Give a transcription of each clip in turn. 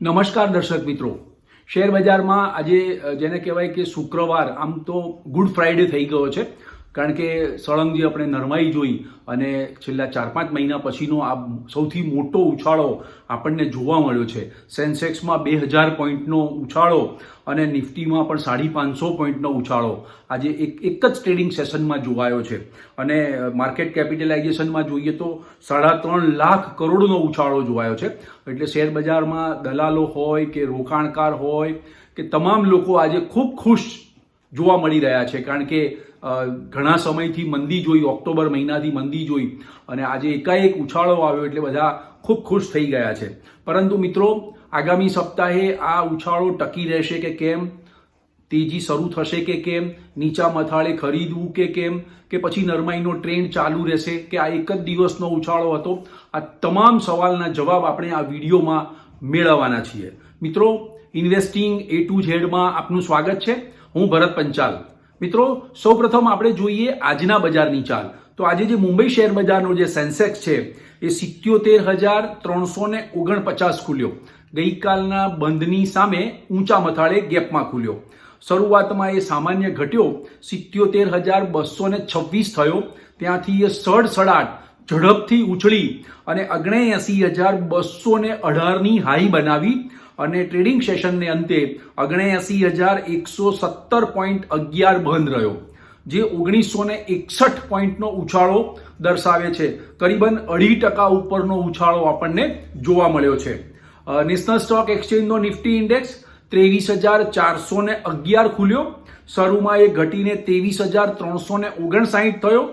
નમસ્કાર દર્શક મિત્રો, શેર બજારમાં આજે જેને કહેવાય કે શુક્રવાર, આમ તો ગુડ ફ્રાઈડે થઈ ગયો છે. કારણ કે સળંગ જે આપણે નરમાઈ જોઈ અને છેલ્લા 4-5 મહિના પછીનો આ સૌથી મોટો ઉછાળો આપણને જોવા મળ્યો છે. સેન્સેક્સમાં 2000 પોઈન્ટનો ઉછાળો અને નિફ્ટીમાં પણ 550 પોઈન્ટનો ઉછાળો આજે એક જ ટ્રેડિંગ સેશનમાં જોવાયો છે. અને માર્કેટ કેપિટલાઇઝેશનમાં જોઈએ તો 3.5 લાખ કરોડનો ઉછાળો જોવાયો છે. એટલે શેર બજારમાં દલાલો હોય કે રોકાણકાર હોય કે તમામ લોકો આજે ખૂબ ખુશ જોવા મળી રહ્યા છે. કારણ કે ઘણા સમયથી મંદી જોઈ, ઓક્ટોબર મહિનાથી મંદી જોઈ અને આજે એકાએક ઉછાળો આવ્યો એટલે બધા ખૂબ ખુશ થઈ ગયા છે. પરંતુ મિત્રો, આગામી સપ્તાહે આ ઉછાળો ટકી રહેશે કે કેમ, તેજી શરૂ થશે કે કેમ, નીચા મથાળે ખરીદવું કે કેમ, કે પછી નરમાઈનો ટ્રેન્ડ ચાલુ રહેશે, કે આ એક જ દિવસનો ઉછાળો હતો, આ તમામ સવાલના જવાબ આપણે આ વિડીયોમાં મેળવવાના છીએ. મિત્રો, ઇન્વેસ્ટિંગ A to Z માં આપનું સ્વાગત છે. હું ભરત પંચાલ. મિત્રો, સૌપ્રથમ આપણે જોઈએ આજના બજારની ચાલ. તો આજે જે મુંબઈ શેર બજારનો જે સેન્સેક્સ છે એ 77,349 ખુલ્યો. ગઈકાલના બંધની સામે ઊંચા મથાળે ગેપમાં ખુલ્યો. શરૂઆતમાં એ સામાન્ય ઘટ્યો, 77,226 થયો. ત્યાંથી એ સડસડાટ ઝડપથી ઉછળી અને 79,218ની હાઈ બનાવી અને ટ્રેડિંગ સેશનને અંતે 79,117.11 બંધ રહ્યો, જે 1961 પોઈન્ટનો ઉછાળો દર્શાવે છે. કરીબન 2.5% ઉપરનો ઉછાળો આપણને જોવા મળ્યો છે. નેશનલ સ્ટોક એક્સચેન્જનો નિફ્ટી ઇન્ડેક્સ 23,411 ખુલ્યો. શરૂમાં એ ઘટીને 23,359 થયો.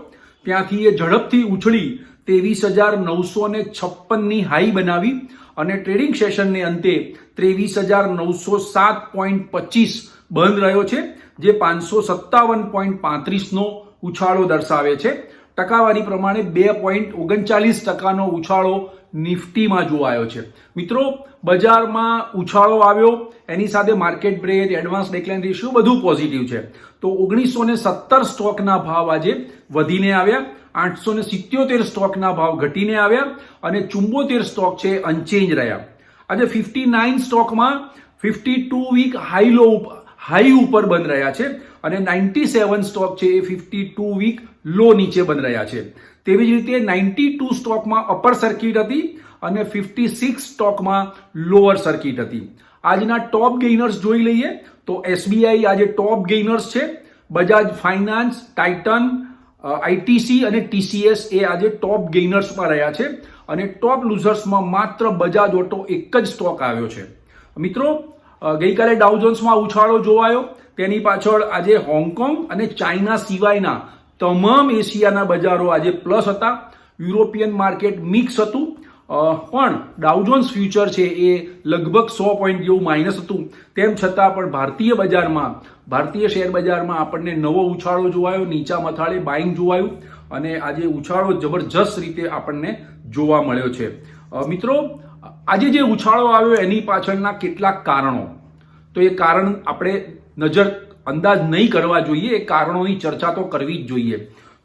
ત્યાંથી એ ઝડપથી ઉછળી 23,956ની હાઈ બનાવી અને ટ્રેડિંગ સેશનને અંતે 23,907.25 બંધ રહ્યો છે, જે 557.35નો ઉછાળો દર્શાવે છે. ટકાવારી પ્રમાણે 2.39%નો ઉછાળો નિફ્ટીમાં જોવાયો છે. મિત્રો, બજારમાં ઉછાળો આવ્યો, એની સાથે market breadth, advance decline ratio બધું પોઝિટિવ છે. તો 1917 સ્ટોકના ભાવ આજે વધીને આવ્યા, 877 સ્ટોકના ભાવ ઘટીને આવ્યા અને 74 સ્ટોક છે અનચેન્જ રહ્યા. આજે 59 સ્ટોકમાં 52 વીક હાઈ ઉપર બંધ રહ્યા છે અને 97 સ્ટોક છે એ 52 વીક લો નીચે બંધ રહ્યા છે. તેવી જ રીતે 92 સ્ટોકમાં અપર સર્કિટ હતી અને 56 સ્ટોકમાં લોઅર સર્કિટ હતી. આજના ટોપ ગેઇનર્સ જોઈ લઈએ તો SBI આજે ટોપ ગેઇનર્સ છે. બજાજ ફાઇનાન્સ, ટાઇટન, ITC અને TCS એ આજે ટોપ ગેઇનર્સમાં રહ્યા છે અને ટોપ લૂઝર્સમાં માત્ર બજાજ ઓટો એક જ સ્ટોક આવ્યો છે. મિત્રો, ગઈકાલે ડાઉ જોન્સમાં ઉછાળો જોવાયો. તેની પાછળ આજે હોંગકોંગ અને ચાઇના સિવાયના તમામ એશિયાના બજારો આજે પ્લસ હતા. યુરોપિયન માર્કેટ મિક્સ હતું, પણ ડાઉ જોન્સ ફ્યુચર છે એ લગભગ 100 પોઈન્ટ જેવું માઇનસ હતું. તેમ છતાં પણ ભારતીય શેર બજારમાં આપણને નવો ઉછાળો જોવાયો, નીચા મથાળે બાઇંગ જોવાયું અને આજે ઉછાળો જબરજસ્ત રીતે આપણને જોવા મળ્યો છે. મિત્રો, આજે જે ઉછાળો આવ્યો એની પાછળના કેટલાક કારણો, તો એ કારણ આપણે અંદાજ નહીં કરવા જોઈએ, એ કારણોની ચર્ચા તો કરવી જ જોઈએ.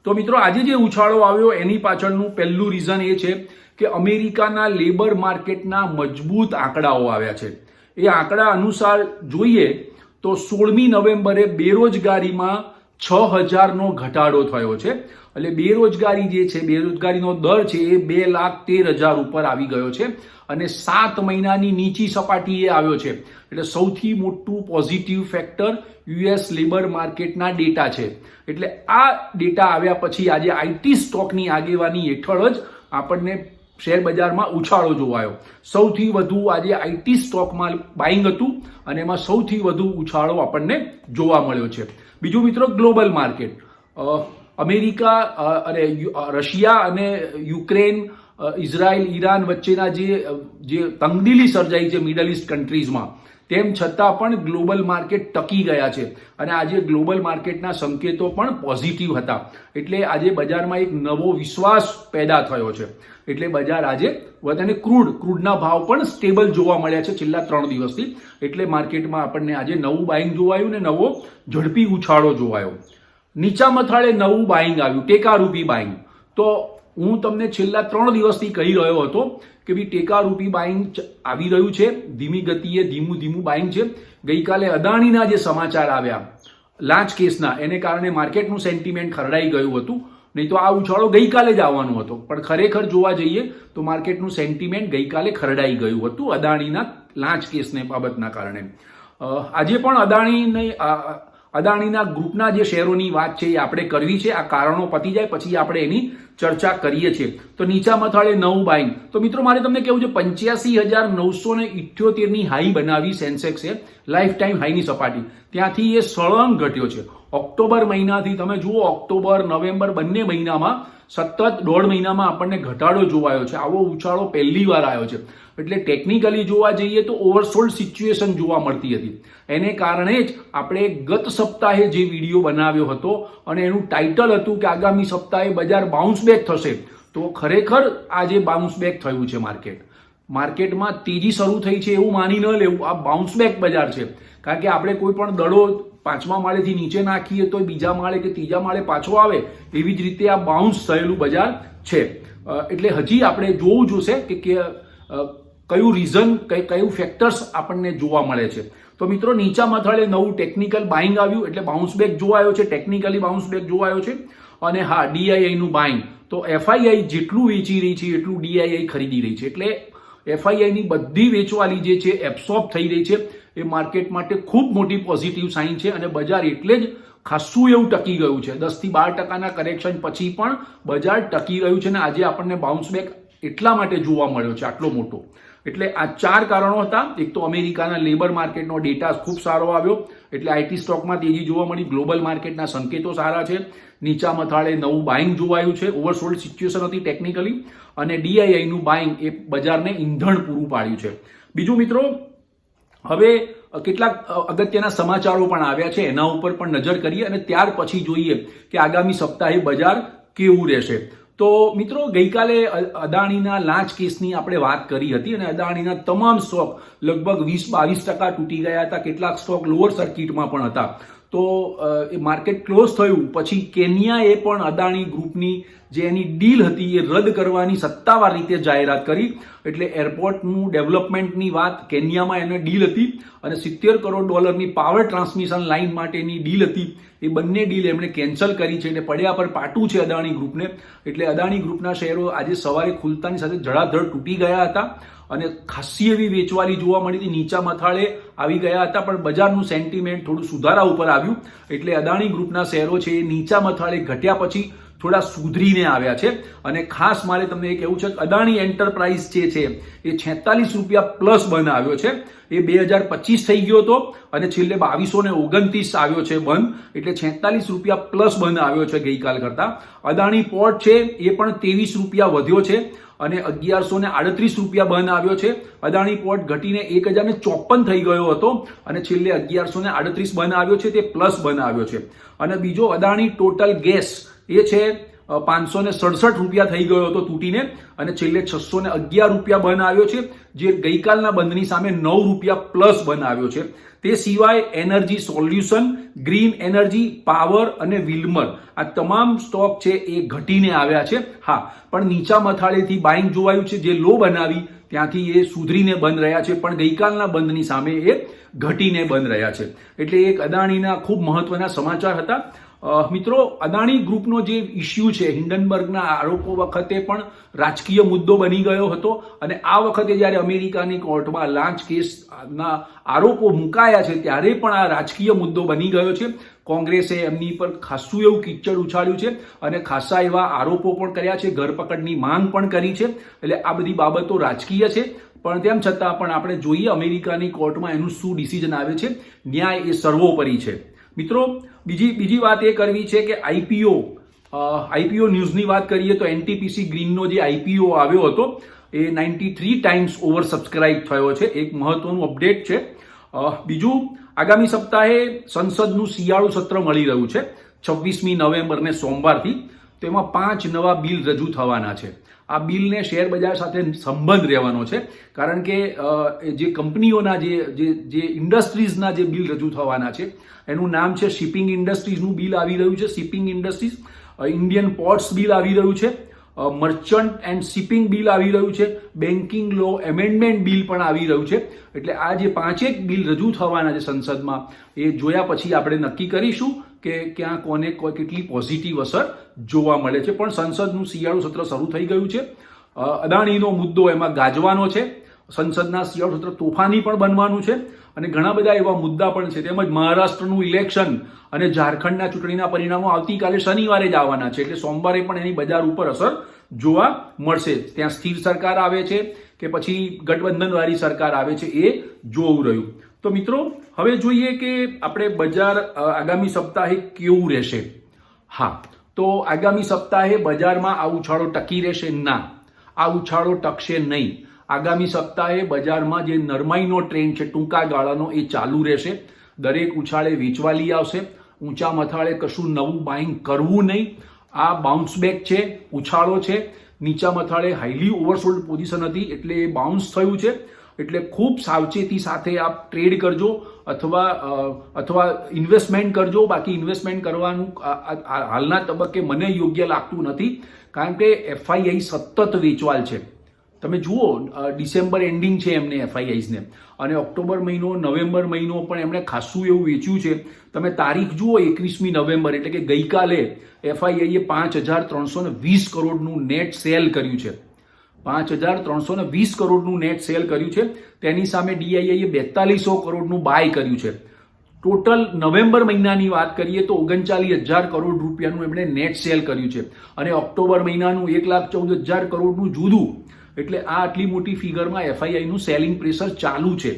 તો મિત્રો, આજે જે ઉછાળો આવ્યો એની પાછળનું પહેલું રીઝન એ છે કે અમેરિકાના લેબર માર્કેટના મજબૂત આંકડાઓ આવ્યા છે. એ આંકડા અનુસાર જોઈએ તો 16મી નવેમ્બરે બેરોજગારીમાં 6,000નો ઘટાડો થયો છે. એટલે બેરોજગારી જે છે, બેરોજગારીનો દર છે એ 2,13,000 ઉપર આવી ગયો છે અને 7 મહિનાની નીચી સપાટીએ આવ્યો છે. એટલે સૌથી મોટું પોઝિટિવ ફેક્ટર US લેબર માર્કેટના ડેટા છે. એટલે આ ડેટા આવ્યા પછી આજે IT સ્ટોકની આગેવાની હેઠળ જ આપણને શેર બજારમાં ઉછાળો જોવાયો. સૌથી વધુ આજે IT સ્ટોકમાં બાઇંગ હતું અને એમાં સૌથી વધુ ઉછાળો આપણને જોવા મળ્યો છે. બીજું મિત્રો, ગ્લોબલ માર્કેટ, અમેરિકા અને રશિયા અને યુક્રેન, ઇઝરાયલ, ઈરાન વચ્ચેના જે તંગદિલી સર્જાઈ છે મિડલ ઇસ્ટ કન્ટ્રીઝમાં, તેમ છતાં પણ ગ્લોબલ માર્કેટ ટકી ગયા છે અને આજે ગ્લોબલ માર્કેટના સંકેતો પણ પોઝિટિવ હતા. એટલે આજે બજારમાં એક નવો વિશ્વાસ પેદા થયો છે. એટલે બજાર આજે અને ક્રૂડના ભાવ પણ સ્ટેબલ જોવા મળ્યા છે છેલ્લા 3 દિવસથી. એટલે માર્કેટમાં આપણને આજે નવું બાઇંગ જોવાયું ને નવો ઝડપી ઉછાળો જોવાયો. નીચા મથાળે નવું બાઇંગ આવ્યું, ટેકારૂપી બાઇંગ. તો હું તમને છેલ્લા 3 દિવસથી કહી રહ્યો હતો કે ભાઈ ટેકારૂપી બાઇંગ આવી રહ્યું છે, ધીમી ગતિએ ધીમું બાઇંગ છે. ગઈકાલે અદાણીના જે સમાચાર આવ્યા લાંચ કેસના, એને કારણે માર્કેટનું સેન્ટિમેન્ટ ખરડાઈ ગયું હતું. નહીં તો આ ઉછાળો ગઈકાલે જ આવવાનો હતો, પણ ખરેખર જોવા જઈએ તો માર્કેટનું સેન્ટિમેન્ટ ગઈકાલે ખરડાઈ ગયું હતું અદાણીના લાંચ કેસને બાબતના કારણે. આજે પણ અદાણીના ગ્રુપના જે શેરોની વાત છે એ આપણે કરવી છે. આ કારણો પતી જાય પછી આપણે એની ચર્ચા કરીએ છીએ. તો નીચા મથાળે નવું બાઇંગ. તો મિત્રો મારે તમને કહેવું છે 85,978 ની હાઈ બનાવી સેન્સેક્સે, લાઈફ ટાઈમ હાઈની સપાટી, ત્યાંથી એ સળંગ ઘટ્યો છે. ઓક્ટોબર મહિનાથી તમે જુઓ, ઓક્ટોબર નવેમ્બર બંને મહિનામાં સતત 1.5 મહિનામાં આપણને ઘટાડો જોવાયો છે. આવો ઉછાળો પહેલી વાર આવ્યો છે. એટલે ટેકનિકલી જોવા જઈએ તો ઓવરસોલ્ડ સિચ્યુએશન જોવા મળતી હતી. એને કારણે જ આપણે ગત સપ્તાહે જે વિડીયો બનાવ્યો હતો અને એનું ટાઇટલ હતું કે આગામી સપ્તાહે બજાર બાઉન્સ બેક થશે. તો ખરેખર આજે બાઉન્સ બેક થયું છે. માર્કેટમાં તેજી શરૂ થઈ છે એવું માની ન લેવું. આ બાઉન્સ બેક બજાર છે. કારણ કે આપણે કોઈ પણ દડો 5મા માળેથી નીચે નાખીએ તો બીજા માળે કે ત્રીજા માળે પાછો આવે, એવી જ રીતે આ બાઉન્સ થયેલું બજાર છે. એટલે હજી આપણે જોવું જોશે કે કયું રીઝન, કયું ફેક્ટર્સ આપણને જોવા મળે છે. તો મિત્રો નીચા મથાળે નવું ટેકનિકલ બાઇંગ આવ્યું, એટલે બાઉન્સ બેક જોવાયો છે, ટેકનિકલી બાઉન્સ બેક જોવાયો છે. અને હા, ડીઆઈઆઈ નું બાઇંગ, તો એફઆઈઆઈ જેટલું વેચી રહી છે એટલું ડીઆઈઆઈ ખરીદી રહી છે. એટલે એફઆઈઆઈ ની બધી વેચવાલી જે છે એબ્સોર્બ થઈ રહી છે. એ માર્કેટ માટે ખૂબ મોટી પોઝિટિવ સાઇન છે અને બજાર એટલે જ ખાસું એવું ટકી ગયું છે. 10 થી 12% કરેક્શન પછી પણ બજાર ટકી રહ્યું છે અને આજે આપણને બાઉન્સ બેક એટલા માટે જોવા મળ્યો છે આટલો મોટો. એટલે આ 4 કારણો હતા. એક તો અમેરિકાના લેબર માર્કેટનો ડેટા ખૂબ સારો આવ્યો, એટલે આઈટી સ્ટોકમાં તેજી જોવા મળી. ગ્લોબલ માર્કેટના સંકેતો સારા છે. નીચા મથાળે નવું બાઇંગ જોવાયું છે. ઓવરસોલ્ડ સિચ્યુએશન હતી ટેકનિકલી, અને ડીઆઈઆઈ નું બાઇંગ એ બજારને ઈંધણ પૂરું પાડ્યું છે. બીજું મિત્રો, હવે કેટલાક અગત્યના સમાચારો પણ આવ્યા છે, એના ઉપર પણ નજર કરીએ અને ત્યાર પછી જોઈએ કે આગામી સપ્તાહે બજાર કેવું રહેશે. તો મિત્રો, ગઈકાલે અદાણીના લાંચ કેસની આપણે વાત કરી હતી અને અદાણીના તમામ સ્ટોક લગભગ 20-22% તૂટી ગયા હતા. કેટલાક સ્ટોક લોઅર સર્કિટમાં પણ હતા. તો એ માર્કેટ ક્લોઝ થયું પછી કેન્યાએ પણ અદાણી ગ્રુપની જે એની ડીલ હતી એ રદ કરવાની સત્તાવાર રીતે જાહેરાત કરી. એટલે એરપોર્ટનું ડેવલપમેન્ટની વાત કેન્યામાં એને ડીલ હતી અને $70 કરોડ પાવર ટ્રાન્સમિશન લાઇન માટેની ડીલ હતી. એ બંને ડીલ એમણે કેન્સલ કરી છે. એટલે પડ્યા પર પાટું છે અદાણી ગ્રુપને. એટલે અદાણી ગ્રુપના શેરો આજે સવારે ખુલતાની સાથે ધડાધડ તૂટી ગયા હતા અને ખાસી એવી વેચવાલી જોવા મળી હતી. નીચા મથાળે આવી ગયા હતા, પણ બજારનું સેન્ટિમેન્ટ થોડું સુધારા ઉપર આવ્યું. એટલે અદાણી ગ્રુપના શેરો છે એ નીચા મથાળે ઘટ્યા પછી થોડા સુધરીને આવ્યા છે. અને ખાસ મારે તમને એ કહેવું છે કે અદાણી એન્ટરપ્રાઇઝ જે છે એ $46 પ્લસ બંધ આવ્યો છે. એ 2025 થઈ ગયો હતો અને છેલ્લે 2229 આવ્યો છે બંધ. એટલે $46 પ્લસ બંધ આવ્યો છે ગઈકાલ કરતા. અદાણી પોર્ટ છે એ પણ $23 વધ્યો છે અને $1138 બંધ આવ્યો છે. અદાણી પોર્ટ ઘટીને 1054 થઈ ગયો હતો અને છેલ્લે 1138 બંધ આવ્યો છે, તે પ્લસ બંધ આવ્યો છે. અને બીજો અદાણી ટોટલ ગેસ એ છે $567 થઈ ગયો હતો તૂટીને અને છેલ્લે $611 બંધ આવ્યો છે, જે ગઈકાલના બંધની સામે $9 પ્લસ બંધ આવ્યો છે. તે સિવાય energy solution, green energy, power અને વિલ્મર આ તમામ સ્ટોક છે એ ઘટીને આવ્યા છે. હા, પણ નીચા મથાળેથી બાઇંગ જોવાયું છે. જે લો બનાવી ત્યાંથી એ સુધરીને બંધ રહ્યા છે, પણ ગઈકાલના બંધની સામે એ ઘટીને બંધ રહ્યા છે. એટલે એક અદાણીના ખૂબ મહત્વના સમાચાર હતા. મિત્રો, અદાણી ગ્રુપનો જે ઇસ્યુ છે, હિન્ડનબર્ગના આરોપો વખતે પણ રાજકીય મુદ્દો બની ગયો હતો અને આ વખતે જ્યારે અમેરિકાની કોર્ટમાં લાંચ કેસના આરોપો મુકાયા છે ત્યારે પણ આ રાજકીય મુદ્દો બની ગયો છે. કોંગ્રેસે એમની પર ખાસું એવું કિચડ ઉછાળ્યું છે અને ખાસા એવા આરોપો પણ કર્યા છે, ધરપકડની માંગ પણ કરી છે. એટલે આ બધી બાબતો રાજકીય છે, પણ તેમ છતાં પણ આપણે જોઈએ અમેરિકાની કોર્ટમાં એનું શું ડિસિઝન આવે છે. ન્યાય એ સર્વોપરી છે. મિત્રો, બીજી વાત એ કરવી છે કે આઈપીઓ ન્યૂઝની વાત કરીએ તો એનટીપીસી ગ્રીનનો જે આઈપીઓ આવ્યો હતો એ 93 ટાઈમ્સ ઓવર સબસ્ક્રાઇબ થયો છે. એક મહત્વનું અપડેટ છે. બીજું, આગામી સપ્તાહે સંસદનું શિયાળુ સત્ર મળી રહ્યું છે 26મી નવેમ્બરને સોમવારથી. તેમાં 5 નવા બિલ રજૂ થવાના છે. આ બિલને શેર બજાર સાથે સંબંધ રહેવાનો છે, કારણ કે જે કંપનીઓના જે ઇન્ડસ્ટ્રીઝના જે બિલ રજૂ થવાના છે એનું નામ છે શિપિંગ ઇન્ડસ્ટ્રીઝનું બિલ આવી રહ્યું છે, shipping industries. Indian ports bill આવી રહ્યું છે. મર્ચન્ટ એન્ડ શિપિંગ બિલ આવી રહ્યું છે, બેન્કિંગ લો એમેન્ડમેન્ટ બિલ પણ આવી રહ્યું છે. એટલે આ જે 5 બિલ રજૂ થવાના છે સંસદમાં, એ જોયા પછી આપણે નક્કી કરીશું કે ક્યાં કોને કેટલી પોઝિટિવ અસર જોવા મળે છે. પણ સંસદનું શિયાળુ સત્ર શરૂ થઈ ગયું છે. અદાણીનો મુદ્દો એમાં ગાજવાનો છે. સંસદના શિયાળુ સત્ર તોફાની પણ બનવાનું છે અને ઘણા બધા એવા મુદ્દા પણ છે. તેમજ મહારાષ્ટ્રનું ઇલેક્શન અને ઝારખંડના ચૂંટણીના પરિણામો આવતીકાલે શનિવારે જ આવવાના છે. એટલે સોમવારે પણ એની બજાર ઉપર અસર જોવા મળશે. ત્યાં સ્થિર સરકાર આવે છે કે પછી ગઠબંધનવાળી સરકાર આવે છે, એ જોવું રહ્યું. તો મિત્રો, હવે જોઈએ કે આપણે બજાર આગામી સપ્તાહે કેવું રહેશે. હા, તો આગામી સપ્તાહે બજારમાં આ ઉછાળો ટકી રહેશે? ના, આ ઉછાળો ટકશે નહીં. આગામી સપ્તાહે બજારમાં જે નરમાઈનો ટ્રેન્ડ છે ટૂંકા ગાળાનો, એ ચાલુ રહેશે. દરેક ઉછાળે વેચવાલી આવશે. ઊંચા મથાળે કશું નવું બાઇંગ કરવું નહીં. આ બાઉન્સ બેક છે, ઉછાળો છે. નીચા મથાળે હાઈલી ઓવરસોલ્ડ પોઝિશન હતી એટલે એ બાઉન્સ થયું છે. એટલે ખૂબ સાવચેતી સાથે આપ ટ્રેડ કરજો અથવા ઇન્વેસ્ટમેન્ટ કરજો. બાકી ઇન્વેસ્ટમેન્ટ કરવાનું હાલના તબક્કે મને યોગ્ય લાગતું નથી, કારણ કે એફઆઈઆઈ સતત વેચવાલ છે. તમે જુઓ, ડિસેમ્બર એન્ડિંગ છે એમને એફઆઈઆઈસને, અને ઓક્ટોબર મહિનો, નવેમ્બર મહિનો પણ એમણે ખાસું એવું વેચ્યું છે. તમે તારીખ જુઓ, 21મી નવેમ્બર, એટલે કે ગઈકાલે એફઆઈઆઈએ 5,320 કરોડનું નેટ સેલ કર્યું છે. 5,320 કરોડનું નેટ સેલ કર્યું છે. તેની સામે ડીઆઈઆઈએ 4200 કરોડનું બાય કર્યું છે. ટોટલ નવેમ્બર મહિનાની વાત કરીએ તો 39,000 કરોડ રૂપિયાનું એમણે નેટ સેલ કર્યું છે, અને ઓક્ટોબર મહિનાનું 1,14,000 કરોડનું જુદું. એટલે આ આટલી મોટી ફિગરમાં એફઆઈઆઈનું સેલિંગ પ્રેશર ચાલુ છે.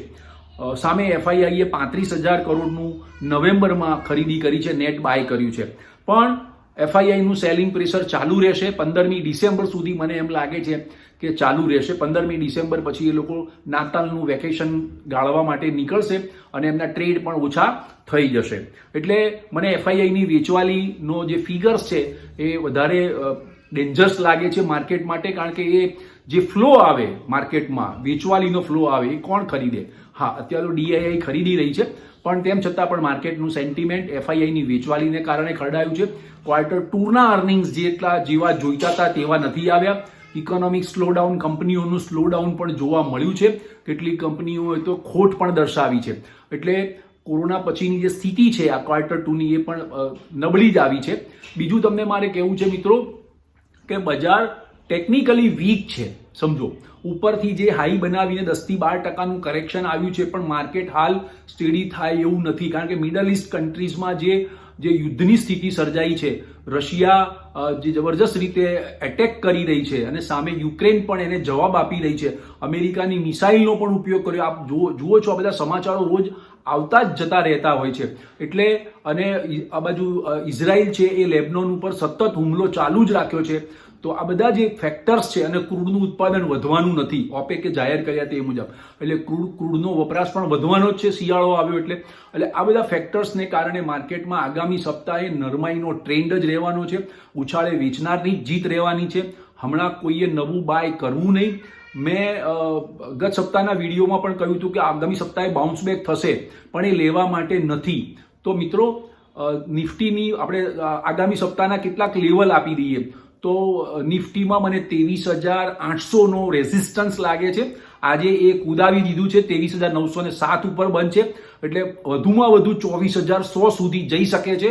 સામે એફઆઈઆઈએ 35,000 કરોડનું નવેમ્બરમાં ખરીદી કરી છે, નેટ બાય કર્યું છે. પણ એફઆઈઆઈનું સેલિંગ પ્રેશર ચાલુ રહેશે. 15મી ડિસેમ્બર સુધી મને એમ લાગે છે કે ચાલુ રહેશે. 15મી ડિસેમ્બર પછી એ લોકો નાતાલનું વેકેશન ગાળવા માટે નીકળશે અને એમના ટ્રેડ પણ ઓછા થઈ જશે. એટલે મને એફઆઈઆઈની વેચવાલીનો જે ફિગર્સ છે એ વધારે ડેન્જરસ લાગે છે માર્કેટ માટે, કારણ કે એ જે ફ્લો આવે માર્કેટમાં, વેચવાલીનો ફ્લો આવે, એ કોણ ખરીદે? હા, અત્યારે તો ડીઆઈઆઈ ખરીદી રહી છે, પણ તેમ છતાં પણ માર્કેટનું સેન્ટિમેન્ટ એફઆઈઆઈની વેચવાલીને કારણે ખરડાયું છે. ક્વાર્ટર 2ના અર્નિંગ્સ જેવા જોઈતા હતા તેવા નથી આવ્યા. ઇકોનોમિક સ્લોડાઉન, કંપનીઓનું સ્લોડાઉન પણ જોવા મળ્યું છે. કેટલીક કંપનીઓએ તો ખોટ પણ દર્શાવી છે. એટલે કોરોના પછીની જે સ્થિતિ છે આ ક્વાર્ટર 2ની, એ પણ નબળી જ આવી છે. બીજું તમને મારે કહેવું છે મિત્રો કે બજાર ટેકનિકલી વીક છે. સમજો, ઉપરથી જે હાઈ બનાવીને 10થી 12% કરેક્શન આવ્યું છે, પણ માર્કેટ હાલ સ્ટેડી થાય એવું નથી, કારણ કે મિડલ ઇસ્ટ કન્ટ્રીઝમાં જે યુદ્ધની સ્થિતિ સર્જાઈ છે, રશિયા જે જબરજસ્ત રીતે એટેક કરી રહી છે અને સામે યુક્રેન પણ એને જવાબ આપી રહી છે. અમેરિકાની મિસાઇલનો પણ ઉપયોગ કર્યો. આપ જુઓ છો, આ બધા સમાચારો રોજ આવતા જ જતા રહેતા હોય છે. એટલે અને આ બાજુ ઇઝરાયલ છે એ લેબનોન ઉપર સતત હુમલો ચાલુ જ રાખ્યો છે. તો આ બધા જે ફેક્ટર્સ છે, અને ક્રૂડનું ઉત્પાદન વધવાનું નથી, ઓપેકે જાહેર કર્યા તે મુજબ. એટલે ક્રૂડનો વપરાશ પણ વધવાનો જ છે શિયાળો આવ્યો એટલે. આ બધા ફેક્ટર્સને કારણે માર્કેટમાં આગામી સપ્તાહે નરમાઈનો ટ્રેન્ડ જ રહેવાનો છે. ઉછાળે વેચનારની જ જીત રહેવાની છે. હમણાં કોઈએ નવું બાય કરવું નહીં. મેં ગત સપ્તાહના વિડીયોમાં પણ કહ્યું હતું કે આગામી સપ્તાહે બાઉન્સ બેક થશે, પણ એ લેવા માટે નથી. તો મિત્રો, નિફ્ટીની આપણે આગામી સપ્તાહના કેટલાક લેવલ આપી દઈએ તો નિફ્ટીમાં મને 23,800નો રેઝિસ્ટન્સ લાગે છે. આજે એ કુદાવી દીધું છે, 23,907 ઉપર બંધ છે. એટલે વધુમાં વધુ 24,100 સુધી જઈ શકે છે.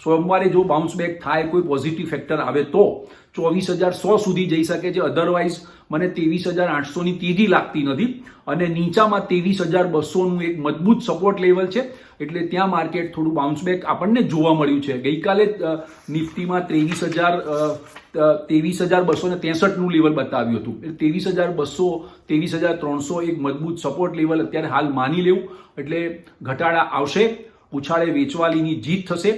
સોમવારે જો બાઉન્સ બેક થાય, કોઈ પોઝિટિવ ફેક્ટર આવે તો 24,100 સુધી જઈ શકે છે. અધરવાઇઝ મને 23,800ની તેજી લાગતી નથી. અને નીચામાં 23,200નું એક મજબૂત સપોર્ટ લેવલ છે. એટલે ત્યાં માર્કેટ થોડું બાઉન્સ બેક આપણને જોવા મળ્યું છે. ગઈકાલે નિફ્ટીમાં 23,263નું લેવલ બતાવ્યું હતું. 23,200, 23,300 એક મજબૂત સપોર્ટ લેવલ અત્યારે હાલ માની લેવું. એટલે ઘટાડા આવશે, ઉછાળે વેચવાલીની જીત થશે.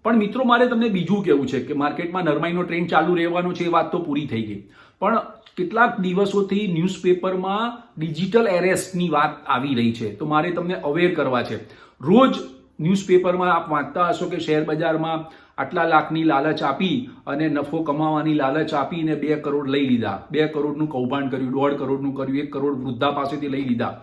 પણ મિત્રો, મારે તમને બીજું કહેવું છે કે માર્કેટમાં નરમાઈનો ટ્રેન્ડ ચાલુ રહેવાનો છે, એ વાત તો પૂરી થઈ ગઈ. પણ કેટલાક દિવસોથી ન્યૂઝપેપરમાં ડિજિટલ એરેસ્ટની વાત આવી રહી છે. તો મારે તમને અવેર કરવા છે. રોજ ન્યૂઝપેપરમાં આપ વાંચતા હશો કે શેર બજારમાં આટલા લાખની લાલચ આપી અને નફો કમાવાની લાલચ આપીને 2 કરોડ લઈ લીધા, 2 કરોડનું કૌભાંડ કર્યું, 1.5 કરોડનું કર્યું, 1 કરોડ વૃદ્ધા પાસેથી લઈ લીધા.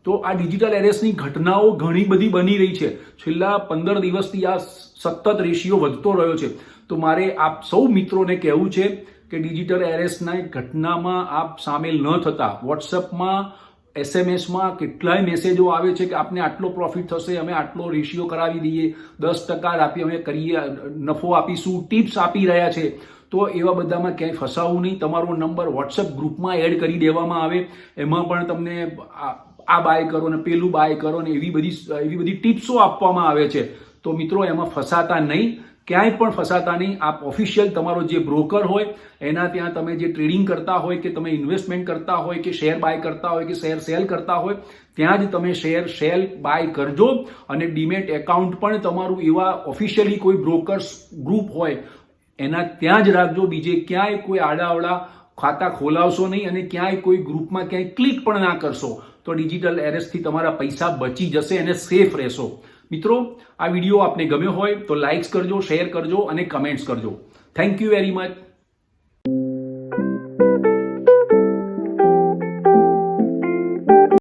તો આ ડિજિટલ એરેસ્ટની ઘટનાઓ ઘણી બધી બની રહી છે. છેલ્લા 15 દિવસથી આ સતત રેશિયો વધતો રહ્યો છે. તો મારે આપ સૌ મિત્રોને કહેવું છે કે ડિજિટલ એરેસ્ટના ઘટનામાં આપ સામેલ ન થતા વોટ્સઅપમાં SMS-માં કેટલાય મેસેજો આવે છે કે આપને આટલો પ્રોફિટ થશે, અમે આટલો રેશિયો કરાવી દઈએ, 10% આપી અમે કરીએ, નફો આપીશું, ટિપ્સ આપી રહ્યા છે. તો એવા બધામાં ક્યાંય ફસાવું નહીં. તમારો નંબર વોટ્સઅપ ગ્રુપમાં એડ કરી દેવામાં આવે. એમાં પણ તમને આ બાય કરો ને પેલું બાય કરો ને એવી બધી ટિપ્સો આપવામાં આવે છે. તો મિત્રો એમાં ફસાતા નહીં, ક્યાંય પણ ફસાતા નહીં. આપ ઓફિશિયલ તમારો જે બ્રોકર હોય એના ત્યાં તમે જે ટ્રેડિંગ કરતા હોય કે તમે ઇન્વેસ્ટમેન્ટ કરતા હોય કે શેર બાય કરતા હોય કે શેર સેલ કરતા હોય ત્યાં જ તમે શેર સેલ બાય કરજો. અને ડીમેટ એકાઉન્ટ પણ તમારું એવા ઓફિશિયલી કોઈ બ્રોકર્સ ગ્રુપ હોય એના ત્યાં જ રાખજો. બીજે ક્યાંય કોઈ આડાઅવળા ખાતા ખોલાવશો નહીં અને ક્યાંય કોઈ ગ્રુપમાં ક્યાંય ક્લિક પણ ના કરશો. તો ડિજિટલ એરેસ્ટથી તમારા પૈસા બચી જશે અને સેફ રહેશો. મિત્રો, આ વિડીયો આપને ગમ્યો હોય તો લાઇક્સ કરજો, શેર કરજો અને કમેન્ટ્સ કરજો. Thank you very much.